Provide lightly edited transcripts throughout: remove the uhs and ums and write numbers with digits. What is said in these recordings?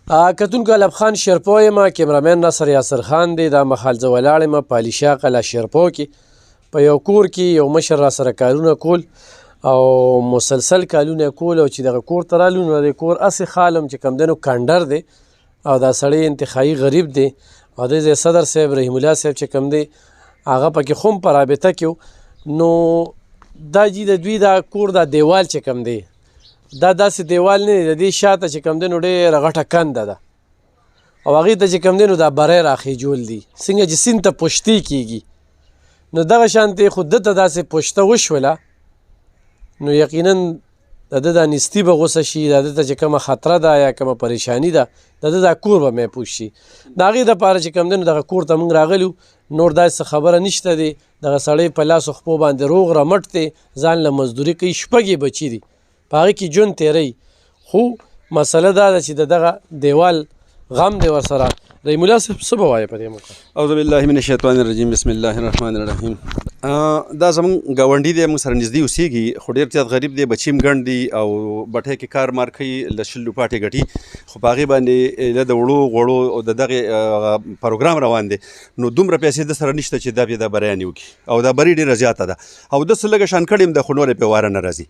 کتونکو الب خان شیرپو یم، کیمرامین ناصر یاسر خان دی. دا مهال زه ولاړ یم په علیشا قلعه شیرپو کې په یو کور کې یو مشر راسره کارونه کول او مسلسل کالونه کول او چې دغه کور ته رالو نو د کور هسې خالم چې کوم دی نو کنډر دی او دا سړی انتخابي غریب دی او د صدر صاحب رحیم الله صاحب چې کوم دی هغه پکې خو هم په رابطه کې نو دا جي د دوی دا کور دا دیوال چې کوم دی دا داسې دیوال نه دی، د دې شاته چې کوم دی نو ډېره غټه کنده ده او هغې ته چې کوم دی نو دا بری راخېجول دي څنګه چې سیند ته پشتي کېږي نو دغه شانتې خو ده ته داسې پشته وشوله نو یقینا د ده دا نیستي به غوسه شي، د ده ته چې کومه خطره ده یا کومه پریشاني ده د ده دا کور به محفوظ شي. د هغې دپاره چې کوم دی نو دغه کور ته موږ راغلي نور داسې خبره نشته دی. دغه سړی په لاسو خپو باندې روغ رمټ دی، ځان له مزدوري کوي، شپږ یې بچي دي، په هغې کې ژوند تېروي. خو مسله دا ده چې د دغه دیوال غم دی ورسره. رحیم الله صاحب څه به وایې په دې موقع؟ اعوذ بالله من الشیطان الرجیم، بسم الله الرحمن الرحیم. دا زمونږ ګاونډي دی، موږ سره نږدې اوسېږي خو ډېر زیات غریب دی، بچي هم ګڼ دي او بټۍ کې کار مار کوي، له شل روپاټې ګټي خو په هغې باندې له د وړو غوړو او د دغې پروګرام روان دی نو دومره پیسې د سره نشته چې دا بیا دا بریانې وکړي او دا بری ډېره زیاته ده او داسې لږه شان کړې هم ده خو نور یې پرې واره نه راځي.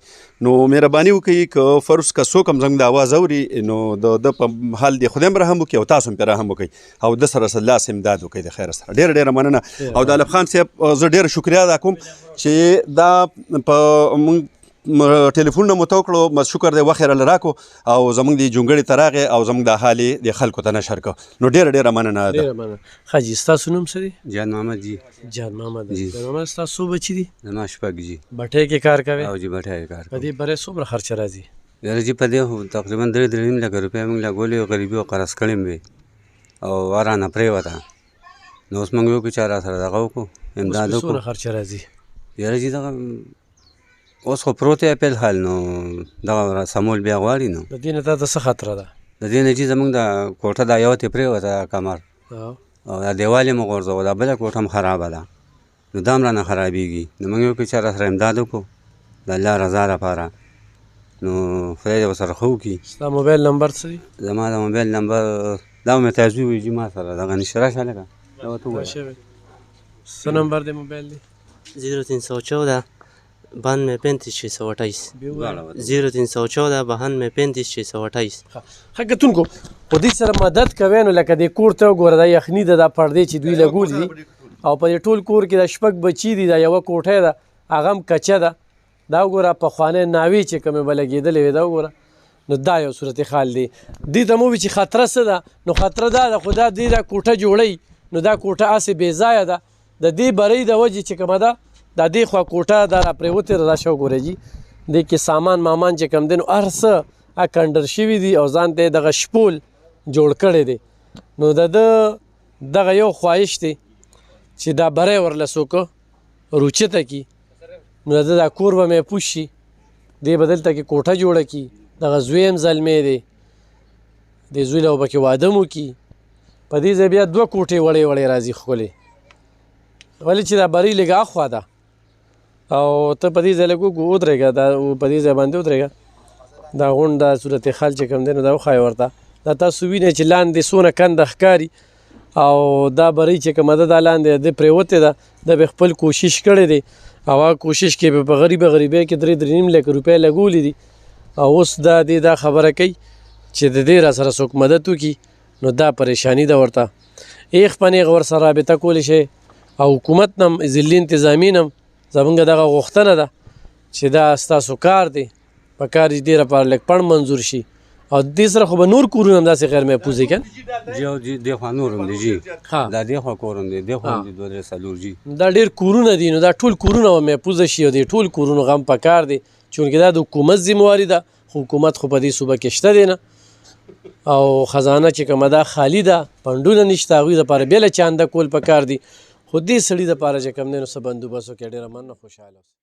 نو مهرباني وکړئ که فرض که څوک هم زموږ د اواز اوري نو د ده په حال دی خدای هم رحم وکړي او تاسو هم پرې رحم وکړئ او ده سره لاس امداد وکړئ د خیره سره. ډېره ډېره مننه او د الب خان صاحب زه ډېره شکریا ادا کوم چې دا په موږ ټلیفونونه مو تو کړو، شکر دی وخت یې راله راکړو او زموږ د جونګړې ته راغی او زموږ دا حال یې د خلکو ته نشر کړو. نو ډېره ډېره مننه ده. ډېره مننه. ښه جي ستاسو نوم څه دی؟ جان محمد جي. جان محمد. جان محمد ستاسو څو بچي دي؟ زما شپږ جي. بټۍ کې کار کوئ؟ او جي بټۍ کې کار کوم. په دې بری څومره خرچه راځي؟ یاره جي په دې خو تقریبا 3.5 لکه روپۍ موږ لګولې، غریبي او قرض کړې مې وې او رانه پرېوته نو اوس موږ وکړو چې را سره دغه وکړو امداد وکړو. څومره خرچه راځي؟ یاره جي دغه اوس خو پروت دی په حال نو دغه سمول بیا غواړي نو د دې نه تا ته څه خطره ده؟ د دې نه جي زموږ د کوټه دا یوه ترې پرېوته کمر او دا دیوال یې مو غورځوه، دا بله کوټه هم خرابه ده نو دا هم رانه خرابېږي. نو موږ وکړو چې را سره امداد وکړو د الله رضا لپاره نو خدای دې ورسره ښه وکړي. ستا موبایل نمبر څه دی؟ زما د موبایل نمبر دا مې تاسو ووایي جي ما سره دغه نشته، راشه لکه دا ورته ووایه. څه نمبر دی موبایل دی؟ 0314 92 35 628 0314 92 35 628. ښه کتونکو خو دوی سره مدد کوئ نو لکه دې کور ته وګوره دا یخني ده، دا پردې چې دوی لګولي دي او په دې ټول کور کې دا شپږ بچي دي، دا یوه کوټه ده هغه هم کچه ده. دا وګوره پخوانی ناوې چې کومې به لګېدلې وې دا وګوره نو دا یو صورت حال دی. دې ته مو وي چې خطره څه ده نو خطره دا ده خو دا دې دا کوټه جوړوي نو دا کوټه هسې بې ځایه ده د دې برۍ د وجې چې کومه ده دا دې خوا کوټه دا را پرېوتې راشه وګوره جي دې کې سامان مامان چې کوم دی نو هر څه کنډر شوي دي او ځان ته یې دغه شپول جوړ کړی دی. نو د ده دغه یو خواهش دی چې دا بری ورله څوک روچته کي نو د ده دا کور به محفوظ شي، دې به دلته کې کوټه جوړه کړي. دغه زوی هم زلمی دی، دې زوی له به کې واده م وکړي. په دې ځای بیا 2 کوټې وړې وړې راځي ښکلې، ولې چې دا برۍ لږ اخوا ده او ته په دې ځای لږ ودرېږه، دا په دې ځای باندې ودرېږه، دا غونډ دا صورت حال چې کوم دی نو دا وښایه ورته. دا تاسو وینئ چې لاندې څونه کنده ښکاري او دا برۍ چې کومه ده دا لاندې ده پرېوتې ده، ده به خپل کوشش کړی دی او هغه کوشش کې به په غریبۍ کې 3.5 لکه روپۍ لګولي دي او اوس دا دې دا خبره کوي چې د دې را سره څوک مدد وکړي نو دا پریشانی ده ورته. ایخ پنیغ ورسره رابطه کولی شي او حکومت نه هم ضلعي انتظامي نه هم زمونږ دغه غوښتنه ده چې دا ستاسو کار دی، په کار دې دې لپاره لږ پړ منظور شي او دې سره خو به نور کورونه هم داسې غیر محفوظ دي که نه؟ جي او جي دې خوا نور هم دي جي، دا دې خوا کور هم دی، دې خوا هم دي 2 3 4 جي. دا ډېر کورونه دي نو دا ټول کورونه به محفوظه شي او دې ټول کورونو غم په کار دی چونکې دا د حکومت ذمهواري ده. حکومت خو په دې صوبه کې شته دی نه او خزانه چې کومه ده خالي ده، فنډونه نشته، هغوی دپاره بېله چانده کول په کار دي. خو دې سړي دپاره چې کوم دی نو څه بندوبست وکړي. ډېره مننه، خوشحاله اوسئ.